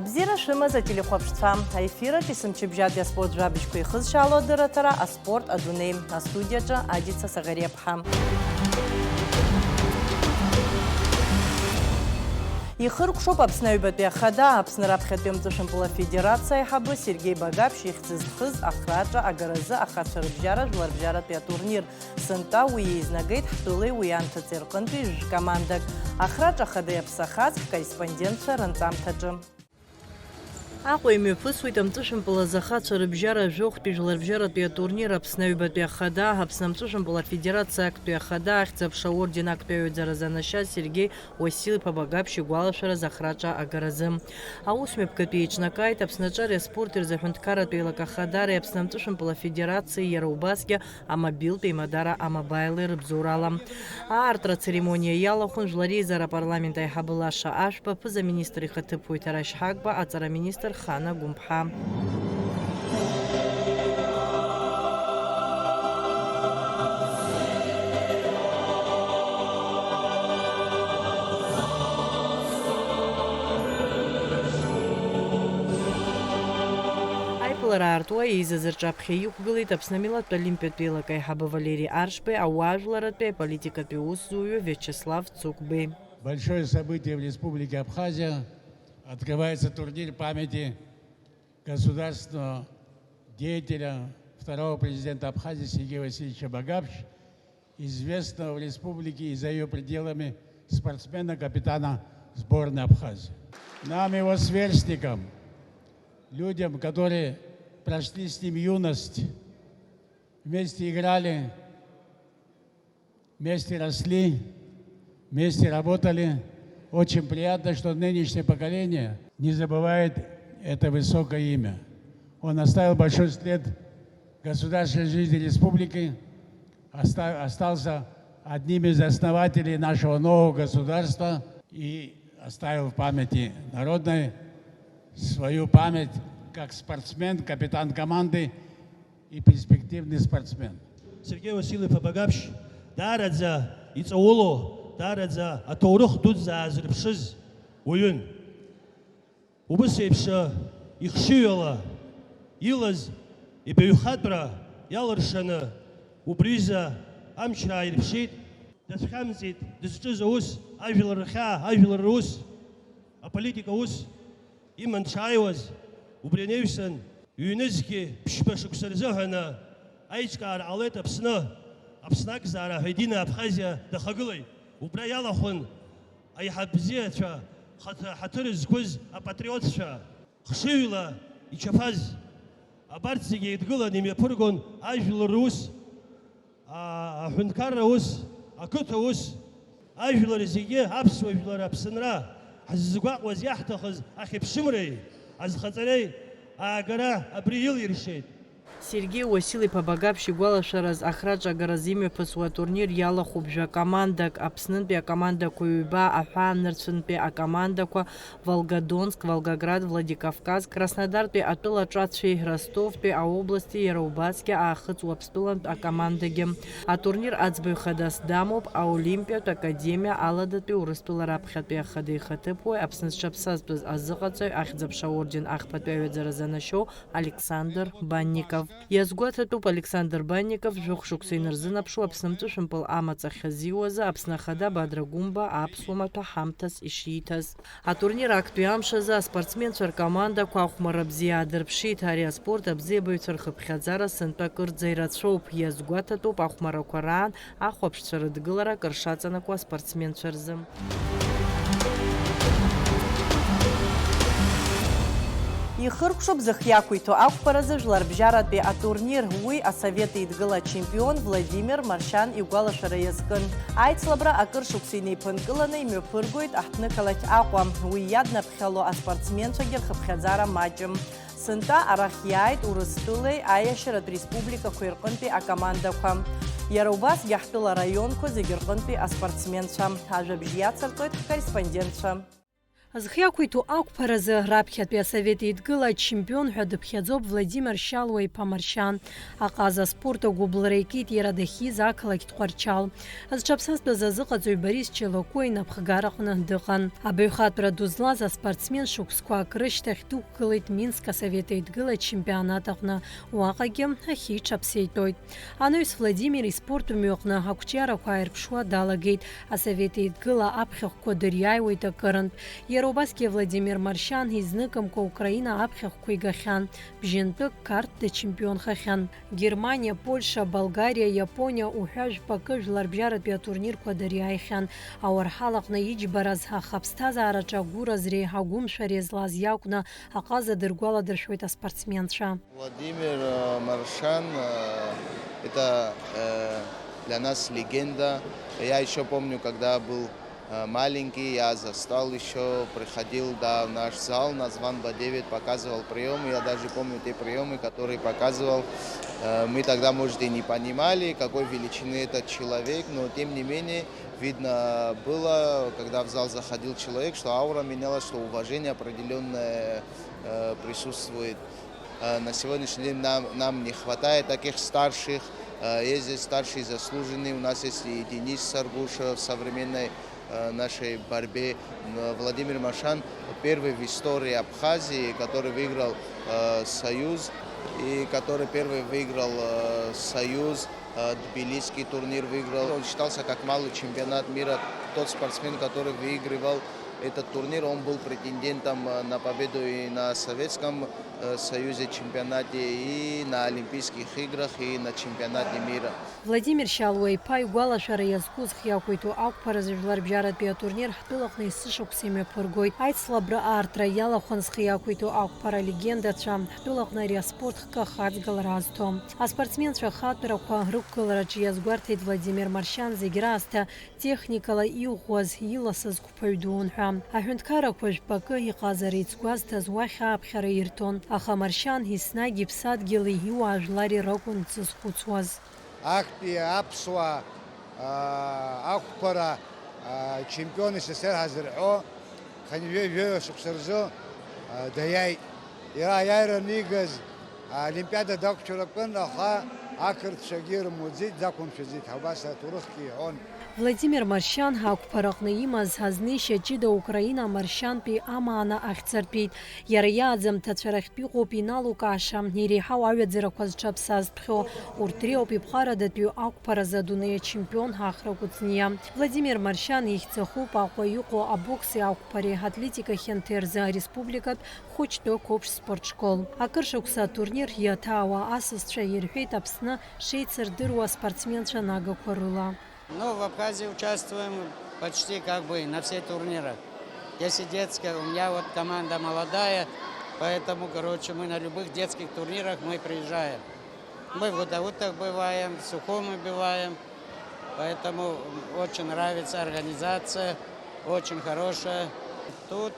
Абзира шимаза телехопштва. Эфира писымчибжат я спорт жабичкой хызшало дыратара, а спорт адуней. На студияджа Адица Сагарепха. Ихыркшоп Апснаюбатбе хада Апснарабхатбем Тушимпула Федерация хабы Сергей Багапш ихцизхыз ахраджа агаразы ахатшарбжара жларбжаратбе турнир сынта уеизнагайт хтулы уянта церкынпи командак ахраджа хады апсахаз корреспондентша рантамтаджы. Аҟәа имҩаԥысуеит Амҵәышәымпыл азахацәа жәохәтәи жларбжьаратәи атурнир Аԥснаҩбатәи ахада, Аԥсны Амҵәышәымпыл Афедерациа актәи ахада, ахьӡ-аԥша орден актәи аҩаӡаразы анашьа Сергеи Уасил-иԥа Багаԥшь игәалашәараз ахраҿа агаразы. Аусмҩаԥгатәи еиҿнакааит Аԥснаҿариа аспорт рзаҳәынҭқарратәи еилакахадареи Аԥсны Амҵәышәымпыл Афедерациеи иара убасгьы амобилтәи Мадара амобайлеи рыбзоурала. Аартра церемониа иалахәын Жәлареизара апарламент аиҳабы Лаша Ашәба, аԥыза-министр ихаҭыԥуаҩ Ҭарашь Ҳагба, аҵара-министр Хана Гәымԥҳа. Аиԥылара аартуа еизазырҿаԥхьа иқәгылеит Аԥсны амилаҭтә олимпиатә еилак аиҳабы Валери Аршбеи, ауаажәларатәи аполитикатәи усзуҩы Вячеслав Цукбеи. Большое событие в Республике Абхазия. Открывается турнир памяти государственного деятеля, второго президента Абхазии Сергея Васильевича Багапш, известного в республике и за ее пределами спортсмена, капитана сборной Абхазии. Нам, его сверстникам, людям, которые прошли с ним юность, вместе играли, вместе росли, вместе работали, очень приятно, что нынешнее поколение не забывает это высокое имя. Он оставил большой след в государственной жизни республики, остался одним из основателей нашего нового государства и оставил в памяти народной свою память как спортсмен, капитан команды и перспективный спортсмен. Сергей Васильевич Багапш, дарадза ицауло, дарадза аторух дудза азрипшиз уюн. Убысеипша ихшиюала илаз ибеюхатбра ялыршаны убриза амчра айрпшит дасхамзит дасчыз ус ажвиларха ажвилар ус аполитика ус иман чайваз убреневсан юнезки пшпашуксарзахана айчкар алет Аԥсны Аԥснак зара Ҳәедина Абхазиа дахагылеит. Убра иалахәын аиҳабзиацәа ҳаҭыр зқәыз апатриотцәа хшыҩла ичаԥаз абарҭ зегьы еидгылан имҩаԥыргон ажәлар ус, аҳәынҭқарра ус, ақыҭа ус, ажәлар зегьы аԥсуа жәлар Аԥсынра ҳзызгәаҟуаз иаҳҭахыз ахьыԥшымреи азхаҵареи аагара абри илиршеит. Сергей Уасил-иԥа Багаԥшь игәалашәараз ахраҿ агаразы имҩаԥысуа атурнир иалахәуп командак Аԥснынтәи акомандақәа ҩба, аҳәаанырцәынтәи акомандақәа Волгодонск, Волгоград, Владикавказ, Краснодартәи атәыла аҿацәеи, Ростовтәи аобласти иара убасгьы аахыҵ Уаԥстәылантә акомандагьы. Атурнир аӡбаҩ хадас дамоуп аолимпиатә академиа аладатәи Урыстәыла раԥхьатәи ахада ихаҭыԥуаҩ, Аԥсны зҽаԥсазтәыз азыҟаҵаҩ, ахьӡ-аԥша орден ахԥатәи аҩаӡаразы анашьоу Александр Банников. Иазгәаҭатәуп Александр Банников жәохә шықәса инарзынаԥшуа Аԥсны Амҵәышәымпыл амаҵ ахьазиуазы Аԥсны ахада Бадра Гәымба аԥсуа маҭәа ҳамҭас ишииҭаз. Атурнир актәи амшазы аспортсменцәа ркомандақәа ахәмарра бзиа аадырԥшит. Ари аспорт абзиабаҩцәа рхыԥхьаӡара сынтәа кырӡа ирацәоуп. Иазгәаҭатәуп ахәмаррақәа раан ахәаԥшцәа рыдгылара кыр шаҵанакуа аспортсменцәа рзы. Ихыркәшоуп зыхиақәиҭу ақәԥаразы жларбжьаратәи атурнир. Уи асовет еидгыла чемпион Владимир Маршьан игәалашәара иазкын. Аицлабра акыр шықәса инеиԥынкыланы имҩаԥыргоит аҳҭнықалақь Аҟәа. Уи иаднаԥхьало аспортсменцәагьы рхыԥхьаӡара маҷым. Сынтәа арахь иааит Урыстәылеи аиашьаратә республикақәа рҟынтәи акомандақәа. Иара убасгьы ҳтәыла раионқәа зегьы рҟынтәи аспортсменцәа. Ажәабжь иацырҵоит ҳкорреспондентцәа. Зхиақәиҭу ақәԥаразы раԥхьатәи асовет еидгыла ачемпион ҳәа дыԥхьаӡоуп Владимир Шьалуа-иԥа Маршьан. Аҟаза аспорт агәыблра икит иара дахьиз ақалақь Тҟәарчал. Зҽаԥсазтәыз азыҟаҵаҩ Борис Челакәы инапхгараҟны дыҟан. Абаҩхатәра ду злаз аспортсмен шықәсқәак рышьҭахь дықәгылеит Минск асовет еидгыла ачемпионат аҟны. Уаҟагьы ахьы иҽаԥсеитәоит. Анаҩс Владимир испорт мҩаҟны ақәҿиарақәа ааирԥшуа далагеит. Асовет еидгыла аԥхьахәқәа дыриааиуеит акырынтә. Иара убасгьы Владимир Маршьан изныкымкәа Украина аԥхьахәқәа игахьан. Бжьынтәык картда чемпионхахьан. Германия, Польша, Болгария, Иапониа уҳәа жәпакы жәларбжьаратәи атурнирқәа дыриааихьан. Ауарҳал аҟны иџьбараз аха аԥсҭазаараҿы агәыраз реиҳа агәымшәари злаз иакәны аҟаза дыргәаладыршәоит аспортсменцәа. Владимир Маршан это для нас легенда. Я еще помню, когда был маленький, я застал еще, приходил в наш зал на Зван-Б9, показывал приемы. Я даже помню те приемы, которые показывал. Мы тогда, может, и не понимали, какой величины этот человек, но тем не менее видно было, когда в зал заходил человек, что аура менялась, что уважение определенное присутствует. На сегодняшний день нам не хватает таких старших. Есть здесь старшие заслуженные. У нас есть и Денис Саргуша в современной нашей борьбе. Владимир Маршан первый в истории Абхазии, который выиграл Союз, и который первый выиграл Союз, Тбилисский турнир выиграл. Он считался как малый чемпионат мира. Тот спортсмен, который выигрывал этот турнир, он был претендентом на победу и на Советском Союзе чемпионате, и на Олимпийских играх, и на чемпионате мира. Владимир Шьалуа-иԥа игәалашәара иазку зхиақәиҭу ақәԥаразы жәларбжьаратәи атурнир ҳтәылаҟны есышықәса имҩаԥыргоит. Аицлабра аартра иалахәын зхиақәиҭу ақәԥара легендацәа ҳтәылаҟны ари аспорт хкы ахаҵгылара азҭом. Аспортсменцәа хатәрақәа рықәгылараҿы иазгәарҭеит Владимир Маршьан зегь раасҭа техникала иӷәӷәаз, иласыз қәԥаҩ дуун ҳәа. Аҳәынҭқарақәа жәпакы иҟазара иҵгәазҭаз уахь ааԥхьара ирҭон. Аха Маршьан еснагь иԥсадгьыли иуаажәлари ракәын дзызхәыцуаз. Актәи аԥсуа ақәԥара чемпион СССР ҳазырҳәо хынҩажәа шықәса рзы даиааит. Иара аиааираны игаз аолимпиада дақәчуракын, аха ақырҭцәагьы рымуӡеит, дақәымшәаӡеит. Абас аҭоурыхгьы иҳәон. Владимир Маршьан ақәԥараҟны имаз ҳазнеишьа ҷыда Украина Маршьантәи амаана ахьӡартәит. Иара иааӡамҭацәа рахьтә иҟоуп иналукааша, иреиҳау аҩаӡарақәа зҽаԥсазтәхьоу. Урҭ реиуп иԥхарадатәи ақәԥаразы адунеи ачемпион ҳахрагәыҵниа. Владимир Маршьан ихьӡахуп Аҟәа иҟоу абокси ақәԥареи атлетика хьанҭеи рзы ареспубликатә хәыҷтәы қәыԥш спортшкол. Акыр шықәса атурнир иаҭаауа асасцәа ирҳәеит Аԥсны шеицырдыруа аспортсменцәа нагақәа рыла. Ну, в Абхазии участвуем почти как бы на все турнирах. Если детская, у меня вот команда молодая, поэтому, короче, мы на любых детских турнирах мы приезжаем. Мы в Гудаутах бываем, в Сухуми бываем, поэтому очень нравится организация, очень хорошая. Тут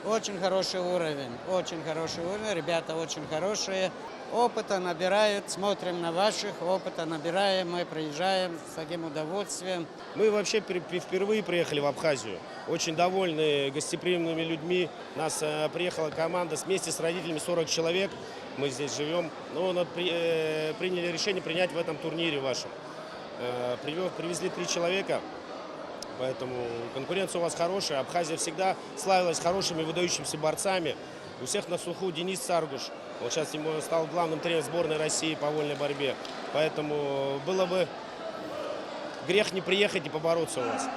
очень хороший уровень, ребята очень хорошие. Опыта набирают, смотрим на ваших, опыта набираем, мы приезжаем с таким удовольствием. Мы вообще впервые приехали в Абхазию. Очень довольны гостеприимными людьми. У нас приехала команда вместе с родителями, 40 человек. Мы здесь живем. Но приняли решение принять в этом турнире вашем. Привезли 3 человека. Поэтому конкуренция у вас хорошая. Абхазия всегда славилась хорошими выдающимися борцами. У всех на слуху Денис Саргуш. Вот сейчас ему стал главным тренером сборной России по вольной борьбе. Поэтому было бы грех не приехать и побороться у вас.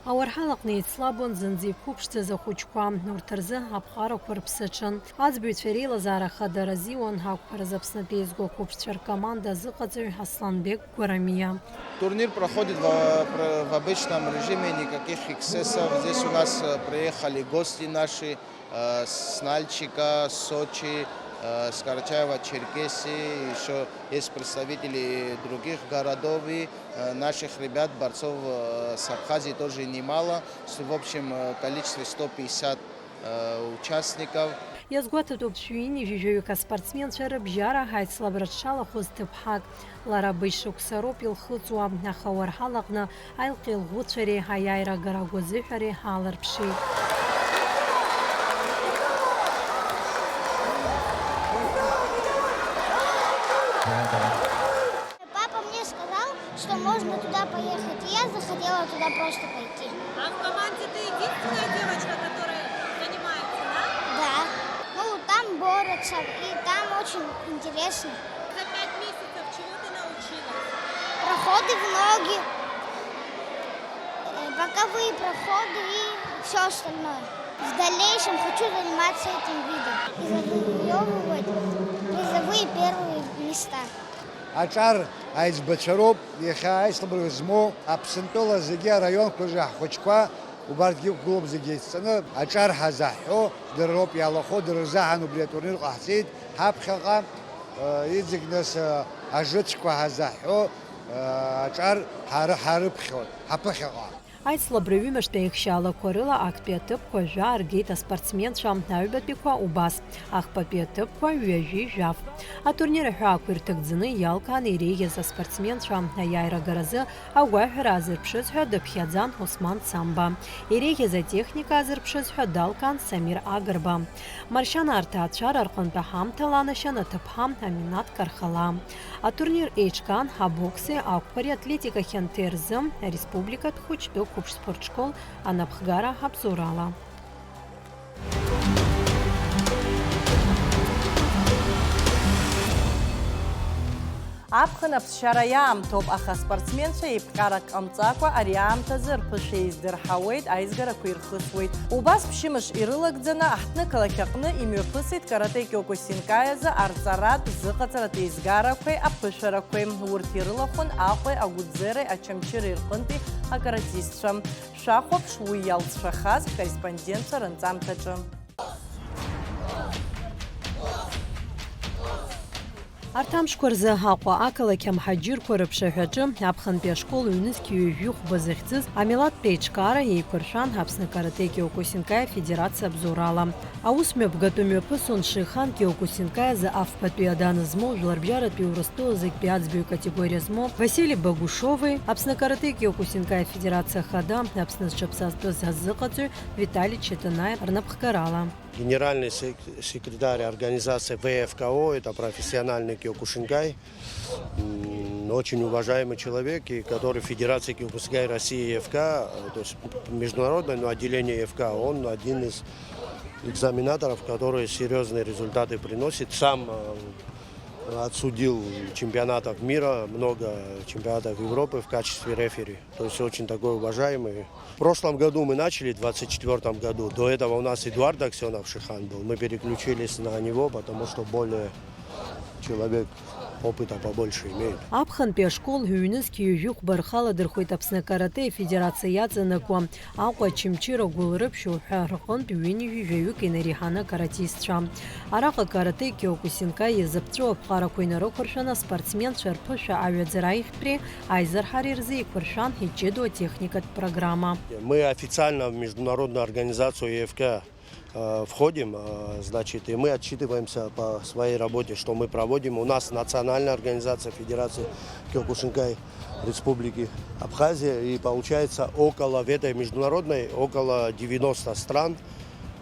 Ауарҳал аҟны еицлабуан зынӡа иқәыԥшӡаз ахәыҷқәа. Урҭ рзы аԥҟарақәа рԥсаҽын. Аӡбаҩцәа реилазаара хадара азиуан ҳақәԥаразы Аԥснытәи еизго ақәыԥшцәа ркоманда азыҟаҵаҩ Асланбек Гәарамиа. Турнир проходит в обычном режиме, никаких эксцессов. Здесь у нас приехали гости наши с Нальчика, Сочи, с Карачаева-Черкесии, еще есть представители других городов, и наших ребят, борцов с Абхазии тоже немало, в общем количестве 150 участников. Иазгәаҭатәуп шәҩини жәижәаҩык аспортсменцәа рыбжьара ҳаицлабра дшалахәыз ҭыԥҳак. Лара баҩ-шықәса роуп илхыҵуа, аха Ауарҳал аҟны аилҟьа илӷәыцәареи аиааира агарагә азыҳәареи ҳаларԥшит. туда просто пойти. А в команде ты единственная девочка, которая занимается, да? Да. Ну, там борются, и там очень интересно. За 5 месяцев чего ты научилась? Проходы в ноги, боковые проходы и все остальное. В дальнейшем хочу заниматься этим видом и завоевывать призовые первые места. Аҿар аиҵбацәароуп, иахьа аицлабырг змоу Аԥсынтәыла зегьы араионқәа рзы ҳхәыҷқәа убарҭгьы иқәгылоуп зегьы еицҵаны аҿар ҳазаҳҳәо дара роуп иалахәо, дара рзаҳан убри атурнир ҟаҳҵеит. Ҳаԥхьаҟа иҵегь нас ажыцәқәа ҳазаҳҳәо аҿар ҳарыԥхьоит, ҳаԥыхьаҟа. Аицлабра ҩымаштәи аихшьаалақәа рыла актәи аҭыԥқәа жәа ааргеит аспортсменцәа, аҩбатәиқәа убас, ахԥатәи аҭыԥқәа ҩажәи жәаф. Атурнир аҳәаақәа ирҭагӡаны иалкаан иреиӷьыз аспортсменцәа аиааирагаразы агәаҳәара азырԥшыз ҳәа дыԥхьаӡан Осман Самба. Иреиӷьыз атехника азырԥшыз ҳәа далкаан Самир Агрба. Маршьан арҭаацәа рарҟынтәи ҳамҭала анашьан аҭыԥҳа Аминат Кархала. Атурнир еиҿкаан ҳабокси, ақәԥари, атлетика хьанҭеи рзы ареспубликатә хәыҷтәы қәыԥшспортшкол анапхгара ҳабзоурала. Аԥхын аԥсшьара иаамҭоуп, аха аспортсменцәа еиԥҟарак ҟамҵакәа ари аамҭазы рԥышәа еиздырҳауеит, аизгарақәа ирхысуеит. Убас ԥшьымш ирылагӡаны аҳҭнықалақь аҟны имҩаԥысит карате киокусинкаи азы арҵаратә зыҟаҵаратә еизгарақәеи аԥышәарақәеи. Урҭ ирылахәын Аҟәеи, Агәыӡыреи, Ачамчыреи рҟынтәи акаратистцәа. Шәахәаԥш уи иалҵшәахаз ҳкорреспондентцәа рынҵамҭаҿы. Арҭ амшқәа рзы Аҟәа ақалақь амҳаџьырқәа рыԥшаҳәаҿы аԥхынтәи ашкол ҩнызқьи ҩажәи хәба захьӡыз амилаҭтә еиҿкаара еиқәыршәан Аԥсны карате киокусинкаи афедерациа абзоурала. Аусмҩаԥгатәы мҩаԥысуан Шихан киокусинкаи азы афбатәи аданы змоу, жәларбжьаратәи Урыстәыла зегьтәи аӡбаҩ категориа змоу Васили Багушови, Аԥсны карате киокусинкаи афедерациа хада, Аԥсны зҽаԥсазтәыз азыҟаҵаҩ Виталий Четынаи рнапхгарала. Генеральный секретарь организации ВФКО, это профессиональный киокушинкай, очень уважаемый человек, и который в Федерации киокушинкай России ЕФК, то есть международное отделение ЕФК, он один из экзаменаторов, которые серьезные результаты приносит. Сам отсудил чемпионатов мира, много чемпионатов Европы в качестве рефери. То есть очень такой уважаемый. В прошлом году мы начали, в 2024 году. До этого у нас Эдуард Аксенов Шихан был. Мы переключились на него, потому что более человек опыта побольше имеет. Аԥхынтәи ашкол ҩнызқьи ҩажәи хәба рхаладырхәеит Аԥсны карате афедерациа иаҵанакуа Аҟәа, Очамчыра, Гәылрыԥшьа ҳәа рҟынтә ҩынҩажәи жәаҩык инареиҳаны акаратистцәа. Араҟа карате киокусинкаи иазыԥҵәо аԥҟарақәа инарықәыршәаны аспортсменцәа рԥышәа аҩаӡара аихтәреи аизарҳара рзы еиқәыршәан иҷыдоу атехникатә программа. Мы официально в международную организацию ЕФК входим, значит, и мы отчитываемся по своей работе, что мы проводим. У нас национальная организация Федерации киокушинкай Республики Абхазия, и получается в этой международной около 90 стран.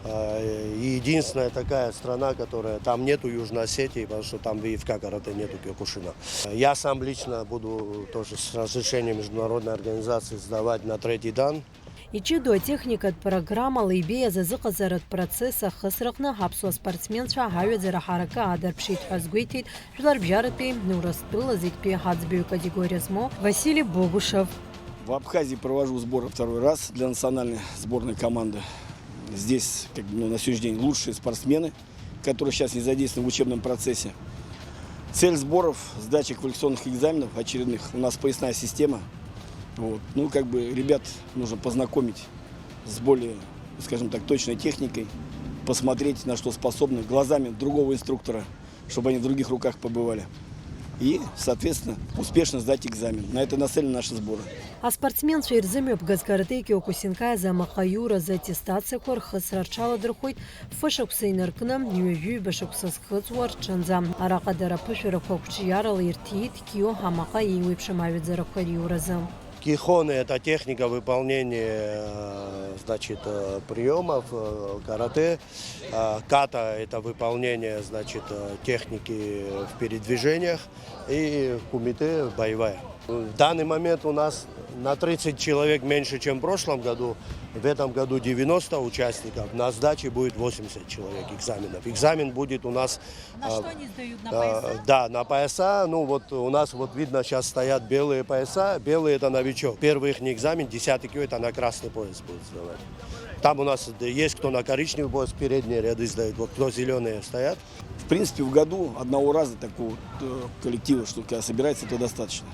И единственная такая страна, которая там нету Южной Осетии, потому что там в ЕФК карате нету киокушина. Я сам лично буду тоже с разрешения международной организации сдавать на 3-й дан. Иҷыдоу атехникатә программала ибеиаз азыҟаҵаратә процесс ахысраҟны ҳаԥсуа спортсменцәа аҩаӡара ҳаракы аадарԥшит ҳәа азгәеиҭеит Жәларбжьаратәи Урыстәыла зегьтәи аӡбаҩ категориа змоу Василий Богушев. В Абхазии провожу сборы второй раз для национальной сборной команды. Здесь на сегодняшний день лучшие спортсмены, которые сейчас не задействованы в учебном процессе. Цель сборов – сдача квалификационных экзаменов очередных. У нас поясная система. Вот. Ну, ребят нужно познакомить с более, скажем так, точной техникой, посмотреть, на что способны, глазами другого инструктора, чтобы они в других руках побывали. И, соответственно, успешно сдать экзамен. На это нацелены наши сборы. Аспортсменцәа ирзымҩаԥгаз карате киокусинкаи азы амаҟаиуразы аттестациақәа рхысра рҽаладырхәит фышықәса инаркны ҩажәи башықәса зхыҵуа рҿынӡа. Араҟа дара аԥышәарақәа қәҿиарала ирҭиит кио амаҟа еиуеиԥшым аҩаӡарақәа риуразы. Кихоны – это техника выполнения, значит, приемов карате. Ката – это выполнение, значит, техники в передвижениях. И кумите – боевая. В данный момент у нас на 30 человек меньше, чем в прошлом году. В этом году 90 участников. На сдаче будет 80 человек экзаменов. Экзамен будет у нас... На что они сдают? На пояса? Да, на пояса. Ну вот у нас вот видно, сейчас стоят белые пояса. Белые — это новичок. Первый их экзамен, 10-й Q, это на красный пояс будет сдавать. Там у нас есть кто на коричневый пояс, передние ряды сдают, вот кто зеленые стоят. В принципе, в году одного раза такого коллектива, что когда собирается, это достаточно.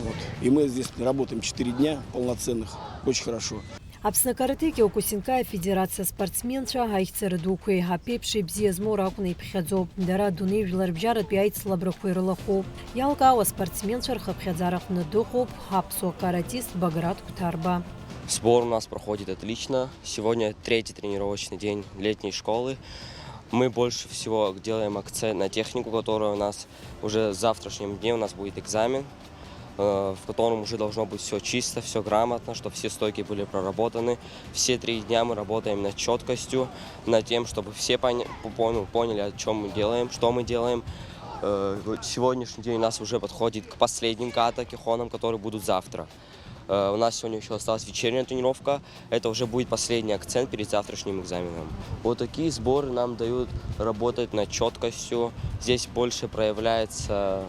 Вот. И мы здесь работаем 4 дня полноценных, очень хорошо. Аԥсны каратэ Киокусинкаи Федерация спортсменцәа аихьӡара дуқәеи аԥеиԥш ибзиа змоу ракәны иԥхьаӡоуп. Дара адунеи жәларбжьаратәи аицлабрақәа ирылахәуп. Иалкаауа спортсменцәа рхыԥхьаӡараҟны дыҟоуп аԥсуа каратист Баграт Кутарба. Сбор у нас проходит отлично. Сегодня 3-й тренировочный день летней школы. Мы больше всего делаем акцент на технику, которая у нас уже в завтрашнем дне у нас будет экзамен, в котором уже должно быть все чисто, все грамотно, чтобы все стойки были проработаны. Все 3 дня мы работаем над четкостью, над тем, чтобы все поняли, о чем мы делаем, что мы делаем. Сегодняшний день у нас уже подходит к последним ката, кихонам, которые будут завтра. У нас сегодня еще осталась вечерняя тренировка. Это уже будет последний акцент перед завтрашним экзаменом. Вот такие сборы нам дают работать над четкостью. Здесь больше проявляется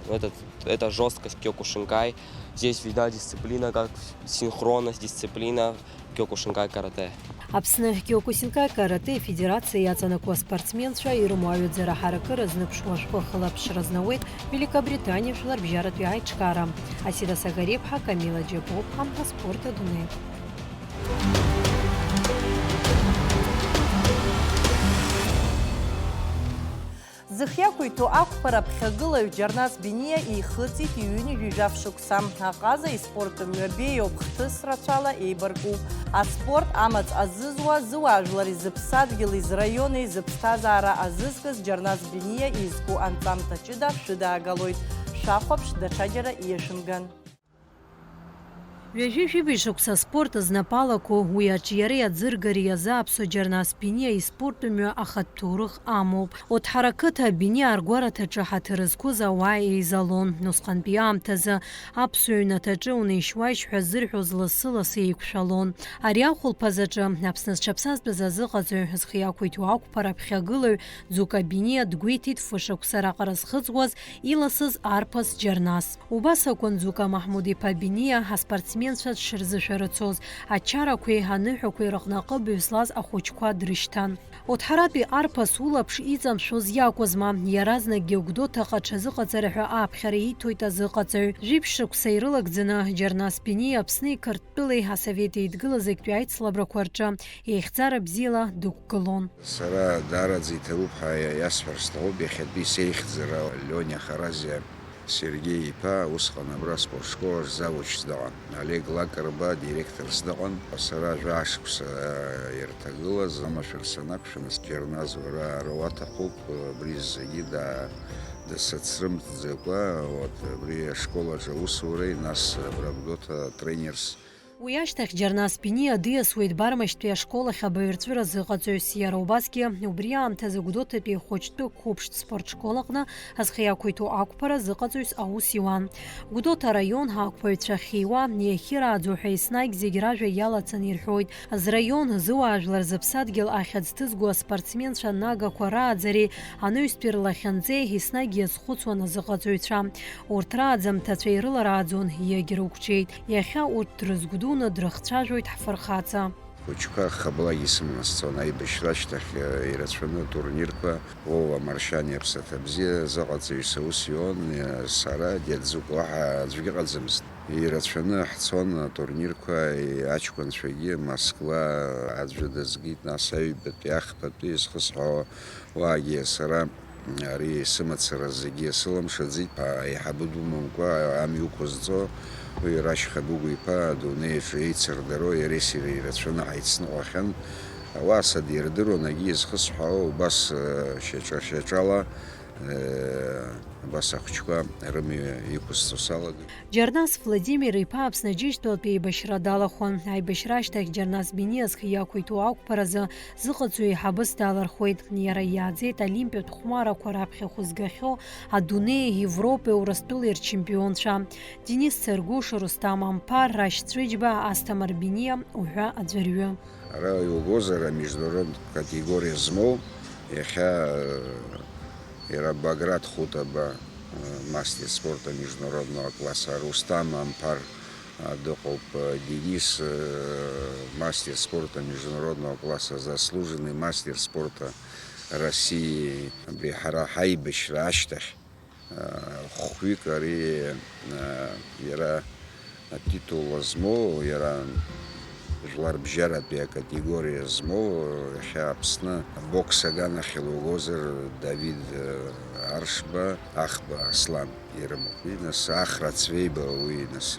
эта жесткость Киокушинкай. Здесь видна дисциплина, как синхронность, дисциплина Киокушинкай карате. Аԥсны Киокусинкаи каратэ Федерация иаҵанакуа спортсменцәа ирымоу аҩыӡара ҳаракыра зныԥшуа шәҟәы хылаԥшра знауеит Великобританиа жәларбжьаратәи аиҿкаара. Асида Сагареиԥҳа, Камила Џьапоуԥҳа, Аспорт Адунеи. Зыхиақәиҭу ақәԥара ԥхьагылаҩ Џьарнас Бениа ихыҵит иҩны ҩажәа шықәса. Аҟаза испорттә мҩабеиоуп хҭыс рацәала еибаркуп. Аспорт амаҵ азызуа зыуаажәлар изыԥсадгьыл, израион, изыԥсҭазаара азызкыз Џьарнас Бениа изку анҵамҭа ҷыда шәыдаагалоит. Шәахәаԥш даҽаџьара ииашәымган. Ҩажәи шықәса спорт знапалақәо уи аҿиареи аӡыргареи азы аԥсуа Џьарнас Бениа испорттә мҩа ахатә ҭоурых амоуп. Оҭҳара ақыҭа Бениа аргәараҭаҿы ҳаҭыр зқәыз ауаа еизалон. Усҟантәи аамҭазы аԥсуа ҩнаҭаҿы унеишь-уааишь ҳәа зырҳәоз ласы-ласы еиқәшәалон. Ари ахәылԥазаҿы Аԥсны зҽаԥсазтәыз азыҟаҵаҩ зхиақәиҭу ақәԥара ԥхьагылаҩ Ӡука Бениа дгәеиҭеит фышықәса раҟара зхыҵуаз иласыз арԥыс Џьарнас. Убас акәын Ӡука Маҳмуд-иԥа Бениа аспортсменцәа дшырзышәарыцоз, ачарақәеи аныҳәақәеи рыҟнаҟы быҩслаз ахәыҷқәа дрышьҭан. Оҭҳаратәи арԥыс улаԥш иҵамшәоз иакәызма, иаразнакгьы Гәдоуҭаҟа ҽазыҟаҵара ҳәа ааԥхьара ииҭоит азыҟаҵаҩ. Жәибжь шықәса ирылагӡаны Џьарнас Бениа Аԥсни Қырҭтәылеи Асовет Еидгылаз актәи аицлабрақәа рҿы еихьӡара бзиала дықәгылон. Сара даараӡа иҭабуп ҳәа иасҳәар сҭахуп иахьатәи сеихьӡара Лиониа Харазиа Сергей иԥа усҟан абра спортшколаҿ завуч сдыҟан. Олег Лакрба директорс дыҟан. Сара жәашықәса ирҭагылаз амашәыр санақәшәаны Џьарнас уара руаҭахуп абри зегьы дасыцрымҵӡакәа абри ашколаҿ аусуреи нас абра Гәдоуҭа тренерс. Уи ашьҭахь Џьарнас Бениа диасуеит Бармышьтәи ашколахь абаҩрҵәыра зыҟаҵаҩс. Иара убасгьы убри аамҭазы Гәдоуҭатәи ахәыҷтәы қәыԥштә спортшколаҟны азхиақәиҭу ақәԥара зыҟаҵаҩс аус иуан. Гәдоуҭа араион ҳақәԥаҩцәа хиуа, иахьырааӡо ҳәа еснагь зегь ражәа иалацаны ирҳәоит. Азраион зыуаажәлар зыԥсадгьыл ахьӡ ҭызго аспортсменцәа нагақәа рааӡареи анаҩстәи рлахьынҵеи еснагь иазхәыцуан азыҟаҵаҩцәа. Урҭ рааӡамҭацәа ирыларааӡон, иагьрықәҿиеит. Иахьа урҭ дрызгәдуны дрыхцәажәоит ҳфырхаҵа. Хәыҷқәа хаблагьы исыманы сцон аибашьра ашьҭахь ирацәаны турнирқәа Вова Маршьани аԥсаҭа бзиа зыҟаҵаҩс аус иуан. Сара Дед Ӡука уаҳа аӡәгьы ыҟаӡамызт. Ирацәаны ҳцон атурнирқәа, аҷкәынцәагьы Москва аӡәы дазгеит, нас аҩбатәи ахԥатәи зхысҳәаауа уаагьы сара ари сымацара зегьы сыламшаӡеит. Аиҳабы думамкәа амҩа уқәызҵо уи Рашь Хабыгә-иԥа адунеиаҿы еицырдароу иареи сареи ирацәаны ҳаицныҟәахьан. Ауаса дирдыруан, агьи зхысҳәаауа убас шьаҿа-шьаҿала абас ахәыҷқәа рымҩа иқәызҵо салагеит. Џьарнас Владимир иԥа Аԥсны Аџьынџьтәылатә еибашьра далахәын. Аибашьра ашьҭахь Џьарнас Бениа зхы иақәиҭу ақәԥаразы зыҟаҵаҩ еиҳабыс далархәеит. Иара иааӡеит олимпиатә хәмарақәа раԥхьахә згахьоу адунеи, Европеи, Урыстәылеи рчемпионцәа. Денис Цергуш, Рустам Амԥар, Рашь Ҵәыџьба, Асҭамыр Бениа уҳәа аӡәырҩы. Ара иугозар амеждународтә категориа змоу иахьа иара Баграт Хутаба мастер спорта международного класса, Рустам Ампар дыҟоуп, Денис мастер спорта международного класса, заслуженный мастер спорта России. Абри ҳара ҳаибашьра ашьҭахь хәҩык ари иара атитул змоу, иара жәларбжьаратәи акатегориа змоу иахьа Аԥсны абокс аганахь илугозар Давид Аршба, Ахба Аслан ирымоуп. Уи нас Ахра Цвеиба, уи нас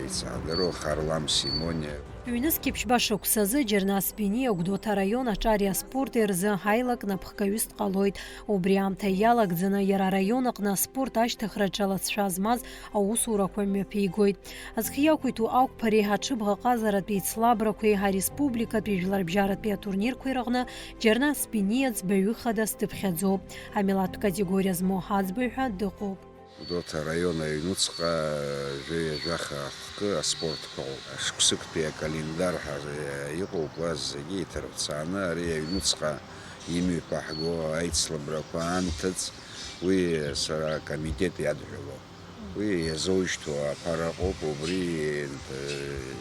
ицаагароу Харлам Симониа. Ҩнызқь ԥшьба шықәсазы Џьарнас Бениа Гәдоуҭа араион аҿар аспорт рзы ҳаилак напхгаҩыс дҟалоит. Убри аамҭа иалагӡаны иара араион аҟны аспорт ашьҭыхраҿы алацәа змаз аусурақәа мҩаԥигоит. Азхы иақәиҭу ақәԥареи аҽыбӷаҟазаратәи ицлабрақәеи ареспубликатәи жәларбжьаратәи атурнирқәеи рҟны Џьарнас Бениа ӡбаҩы хадас дыԥхьаӡоуп. Амилаҭтә категориа змоу ҳаӡбаҩҳәа дыҟоуп. Гәдоуҭа араион аҩнуҵҟа жәаха ахкы аспортқәа ыҟоуп. Шықәсыктәи акалендар иҟоуп, уа зегьы иҭарҵааны ари аҩнуҵҟа имҩаԥаҳго аицлабрақәа анҭыҵ, уи сара акомитет иадҳәало. Уи иазоужьҭоу аԥара ыҟоуп, убри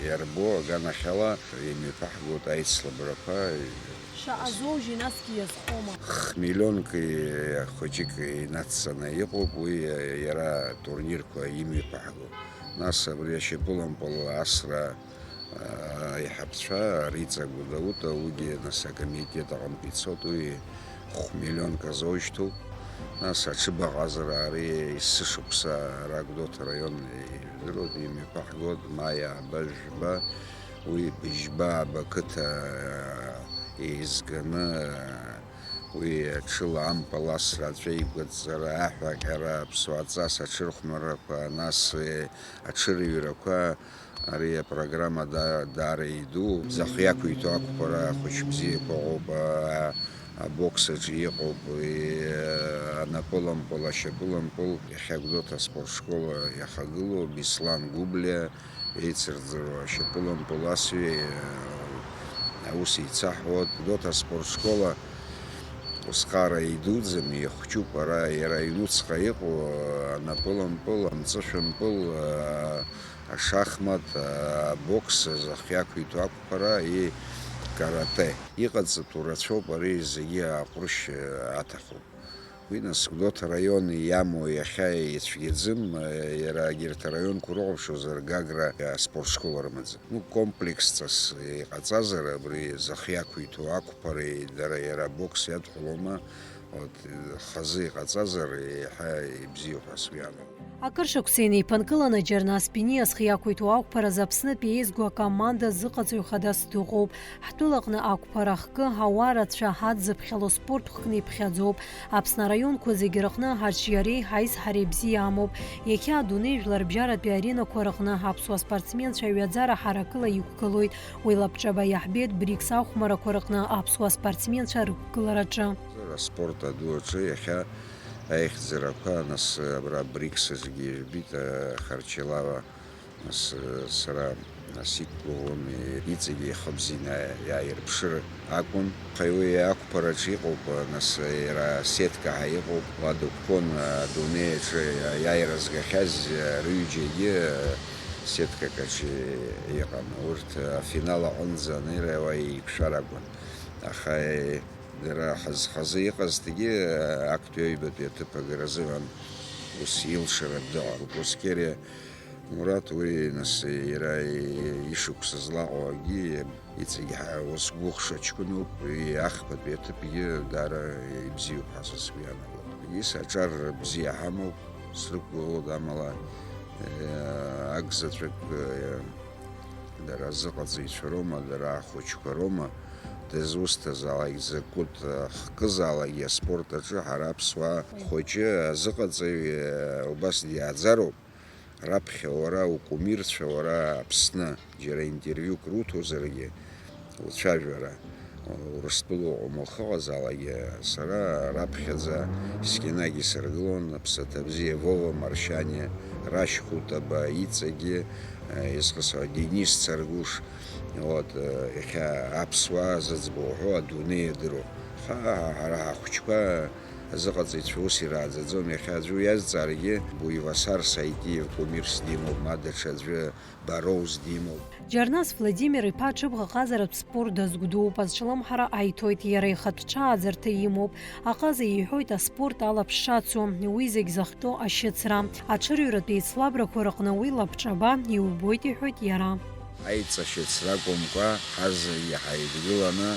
иарбо аганахьала имҩаԥаҳгоит аицлабрақәа. Шаҟазоужьи насгьы иазхома? Хмелионки хәыҷык инацҵаны иҟоуп, уи иара турнирқәа имҩаԥаҳго. Нас абри ашьапылампыл асра аиҳабцәа Риҵа Гәдоуҭа, уигьы нас акомитет аҟынтә ицоит, уи хәмелионк азоужьҭоуп. Нас аҽыбаҟазара ари есышықәса ара Гәдоуҭа араион ижәдыруеит, имҩаԥаҳгоит Маиа Абажәба, уи Быжьба Абақыҭа еизганы уи аҽыла ампыл асра аҵәеигәаҵара, аҳәаҟьара, аԥсуаҵас аҽырхәмаррақәа, нас аҽырыҩрақәа, ари апрограмма даара иду. Захы иақәиҭу ақәԥара хәыҷ бзиақәа ыҟоуп, абокс аҿы иҟоуп, анапылампыл, ашьапылампыл. Иахьа Гәдоуҭа аспортшкола иахагылоу Беслан Гәыблиа еицырӡыруа ашьапылампыл асҩеи аус еицаҳуеит. Гәдоуҭа аспортшкола усҟара идуӡӡам, ихәҷуп, ара иара аҩнуҵҟа иҟоу анапылампыл, амҵышәампыл, ашахмат, абокс, захы иақәиҭу ақәԥара и карате. Иҟаҵатәу рацәоуп, ари зегьы аҟәрышь аҭахуп. Уи нас Гәдоуҭа араион иамоу иахьа ицәгьаӡым, иара егьырҭ араионқәа рыҟәымшәозар Гагра аспортшкола рымаӡам. Комплексҵас иҟаҵазар, абри захы иақәиҭу ақәԥареи дара иара абокс иадхәалома, хазы иҟаҵазар иаҳа ибзиоуп ҳәа сгәы иаанагоит. Акыр шықәса инеиԥынкыланы Џьарнас Бениа зхы иақәиҭу ақәԥаразы Аԥснытә еизго акоманда зыҟаҵаҩ хадас дыҟоуп. Ҳтәылаҟны ақәԥара хкы ауаа рацәа ҳадзыԥхьало спорт хкны иԥхьаӡоуп. Аԥсны араионқәа зегьы рҟны ҳаҿиареи ҳаизҳареи бзиа амоуп. Иахьа адунеи жәларбжьаратәи аренақәа рҟны аԥсуа спортсменцәа ҩаӡара ҳаракыла иқәгылоит. Уи лабҿаба иаҳбеит БРИКС ахәмарақәа рҟны аԥсуа спортсменцәа рықәгылараҿы. Аспорт аду аҿы иахьа аихьӡарақәа, нас абра БРИКС зегьы ижәбеит, Харчилава, нас сара иқәгәыӷуан, иҵегьы ихы бзианы иааирԥшыр акәын. Уи ақәԥараҿы иҟоуп, нас иара сеткаҳа иҟоуп, Ладокәон адунеи аҿы иааира згахьаз рҩыџьагьы сеткак аҿы иҟан. Урҭ афинал аҟынӡа анеира еиқәшәар акәын. Аха дара ҳазхазы иҟазҭгьы актәи аҩбатәи аҭыԥ агаразы ус илшара дыҟан. Кускерия Мурат, уи нас иара ишықәса злаҟоугьы иҵегьы ус гәыхша ҷкәыноуп, ахԥатәи аҭыԥгьы даара ибзиоуп ҳәа сгәы иаанагоит. Егьыс аҿар бзиа ҳамоуп, срықәгәыӷуеит, амала агзаҵәык дара азыҟаҵаҩцәа роума, дара ахәыҷқәа роума, дызусҭазаалак закәытә хкызаалак аспорт аҿы ҳара аԥсуаа хәыҷы азыҟаҵаҩ убас диааӡароуп. Раԥхьа уара укумирцәа, уара Аԥсны џьара интервиук руҭозаргьы уцәажәара Урыстәылаҟа ухыҟазаалакгьы сара раԥхьаӡа Скинагь исыргылон, аԥсаҭа бзиа Вова Маршьани, Рашь Хутаба, иҵегьы изхысуа Денис Царгәыш, иахьа аԥсуаа зыӡбахә уҳәо адунеи иадыруа. Ҳара ҳахәыҷқәа азыҟаҵаҩцәа ус ирааӡаӡом. Иахьа аӡәы иазҵааргьы Буивасар Саитиев кумирс димоуп, ма даҽа аӡәы Бароус димоуп. Џьарнас Владимир иԥа аҽыбӷа ҟазаратә спорт дазгәдууп, азҿлымҳара аиҭоит, иара ихатә ҽааӡарҭа имоуп. Аҟаза иҳәоит аспорт алаԥшацу, уи зегь захҟьо ашьыцра. Аҽырҩратә еицлабрақәа рыҟны уи лабҿаба иубоит, иҳәоит иара. Аиҵашьыцра акәымкәа ҳаидгыланы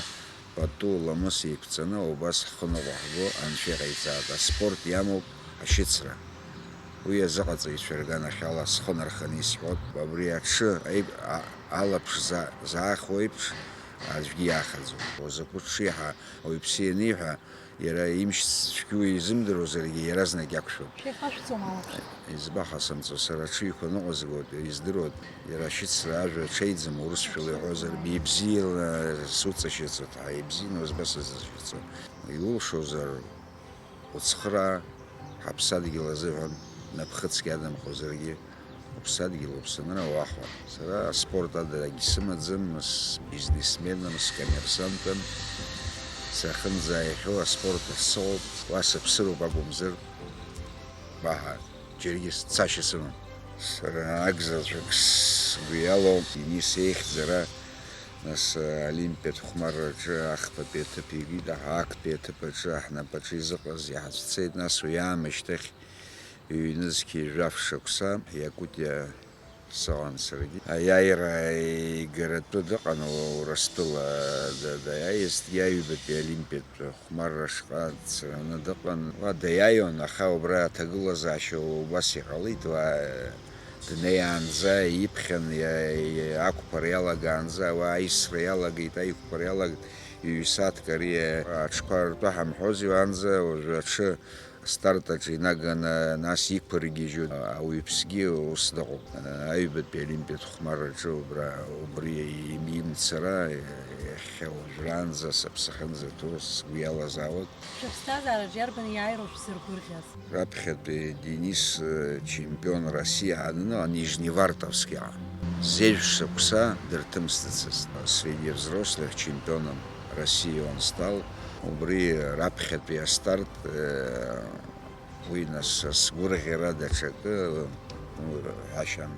пату ламыс еиқәҵаны убас ҳхыноуп ҳгәы анцәа иҟаиҵааит. Аспорт иамоуп ашьыцра. Уи азыҟаҵаҩцәа рганахьала схы нарханы исҳәоит. Абри аҽы алаԥш заахо еиԥш аӡәгьы иахаӡом. Закәытә шеиҳа ауаҩԥсы ианиҳәа, иара имч цәгьу изымдыруазаргьы иаразнак иақәшәоит. Шәеихашәҵом алаԥш. Избахасымҵо сара аҽыҩқәа ныҟәызгоит, издыруеит, иара ашьыцра ажәа ҽеиӡам, урысшәала иҳәозар, бибзиала суҵашьыцуеит, ибзианы узбасызашьыцуеит. Иулшозар уцхыраа, ҳаԥсадгьыл азыҳәан напхыцк иадамхозаргьы, уԥсадгьыл уԥсынра уахәа. Сара аспорт ада егьсымаӡам, бизнесменым, скоммерсантым. Сахынӡа иахьоу аспорт сыҟоуп, уа сыԥсыроуп акәымзар, баҳа џьаргьы цашьа сымам. Сара агзаҵәык сгәы иалоу Денис еихьӡара, нас Олимпиатә хәмарраҿы ахԥатәи аҭыԥ икит, актәи аҭыԥ аҿы ҳнапаҿы изыҟаз иҳацәцеит, нас уи аамышьҭахь иҩнызқьи жәаф шықәса Иакутиа сыҟан саргьы. Аиааира игаратәы дыҟан Урыстәыла, даиааизҭгьы аҩбатәи Олимпиатә хәмарра шҟа дцараны дыҟан. Даиааиуан, аха убра аҭагылазаашьа убас иҟалеит, днеиаанӡа иԥхьан ақәԥара иалагаанӡа, аисра иалагеит, аиқәԥара иалагеит, ҩ-сааҭк ари аҽқәа ртәы ҳамҳәози уаанӡа, уажәы аҽы стартаҿы инаганы нас иқәыргьежьуа ауаҩԥсгьы ус дыҟоуп. Аҩбатәи Олимпиатә хәмарраҿы убри имцара иахьа уажәраанӡа сыԥсахынӡа ҭоу сгәы иалазаауеит. Шәыԥсҭазаараҿ иарбан иааироу шәзыргәырӷьаз? Раԥхьатәи Денис чемпион Россиа анны Нижневартовскиа. Зежә шықәса дырҭымсӡацызт. Среди взрослых чемпионом России он стал. Убри раԥхьатәи астарт уи нас сгәырӷьара даҽакы ҳашьам.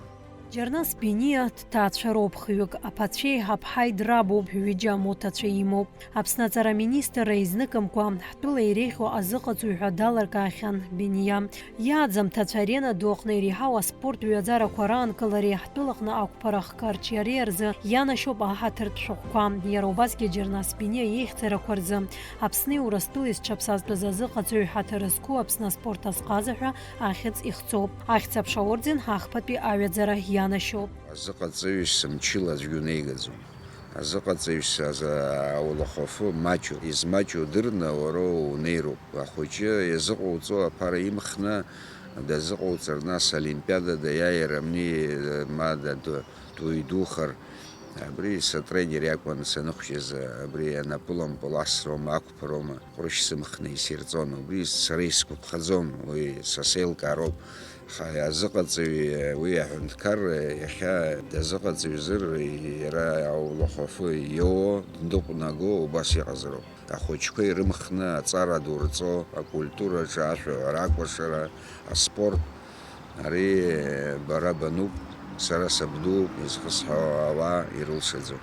Џьарнас Бениа дҭаацәароуп хҩык, аԥацәеи ҳаԥҳаи драбуп, ҩыџьа амоҭацәа имоуп. Аԥсны аҵараминистрра изныкымкәа ҳтәыла иреиӷьу азыҟаҵаҩ ҳәа далыркаахьан Бениа. Иааӡамҭацәа арена ду аҟны иреиҳау аспорт ҩаӡарақәа раанкылареи ҳтәылаҟны ақәԥара хкарчиареи рзы ианашьоуп аҳаҭыртә шәҟәқәа. Иара убасгьы Џьарнас Бениа иеихьӡарақәа рзы Аԥсни Урыстәылеи зҽаԥсазтәыз азыҟаҵаҩ ҳаҭыр зқәу Аԥсны аспорт азҟаза ҳәа ахьыӡ ихҵоуп. Ахьӡ-аԥша орден ҳахԥатәи аҩаӡара ианашьоуп. Азыҟаҵаҩцәа мчыла аӡәгьы унеигаӡом. Азыҟаҵаҩцәа аулахәафы маҷуп. Измаҷу дырны уара унеироуп. Ахәыҷы иазыҟоуҵо аԥара имхны дазыҟоуҵар, нас Олимпиадада иааирымни ма дуидухар. Абри сатренер иакәын саныхәшьыз, абри анапылампыл асроума, ақәԥароума, ҟәрышь сымхны исирҵон. Убри сара исгәаԥхаӡом, уи са сеилкаароуп. Азыҟаҵаҩ уи аҳәынҭқар иахьа дазыҟаҵаҩзар иара аулахәафы иоуо, дныҟәнаго убас иҟазароуп. Ахәыҷқәа ирымхны аҵара ду рҵо, акультураҿы ашәаҳәара, акәашара, аспорт, ари бара бануп, сара сабду изхысҳәаауа ауаа ирылшаӡом.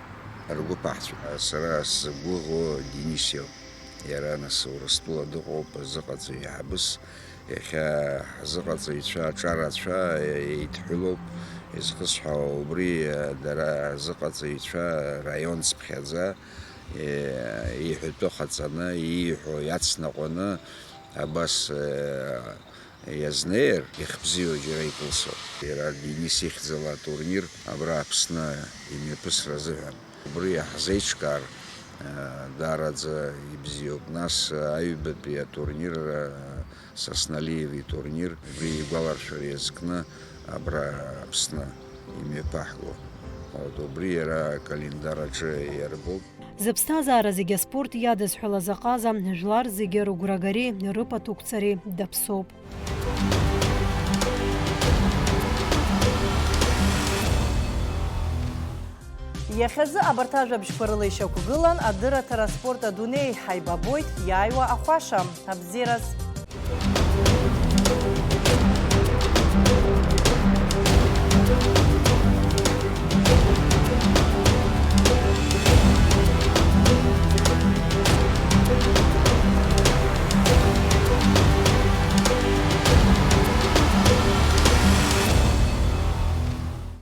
Ргәы ԥаҳцәоуп. Сара сзыгәыӷуа Денис иоуп. Иара нас Урыстәыла дыҟоуп азыҟаҵаҩ иаҳабыс. Иахьа ҳзыҟаҵаҩцәа аҿарацәа еидҳәылоуп, изхысҳәаауа убри дара азыҟаҵаҩцәа раионцԥхьаӡа иҳәатәы ҟаҵаны, ииҳәо иацнаҟәаны абас иазнеир, ихбзиоу џьара икылсуп. Иара Денис ихьӡала атурнир абра Аԥсны имҩаԥысра азыҳәан. Убри ҳзеиҿкаар, Дарадзе и Бзиок. Нас Аюбепия турнир, Сосналиевый турнир, при Галаршарецкна, Абрапсна, имя Пахло. Вот убриера календараджа и арбоб. Зыԥсҭазаара зегьы аспорт иадызҳәала заҟаза жәлар зегьы рыгәрагареи рыпатуқәцареи даԥсоуп. Иахьазы абарҭ ажәабжьқәа рыла ишьақәгылан адырраҭара аспорт адунеи ҳаибабоит иааиуа ахәаша. Абзиараз.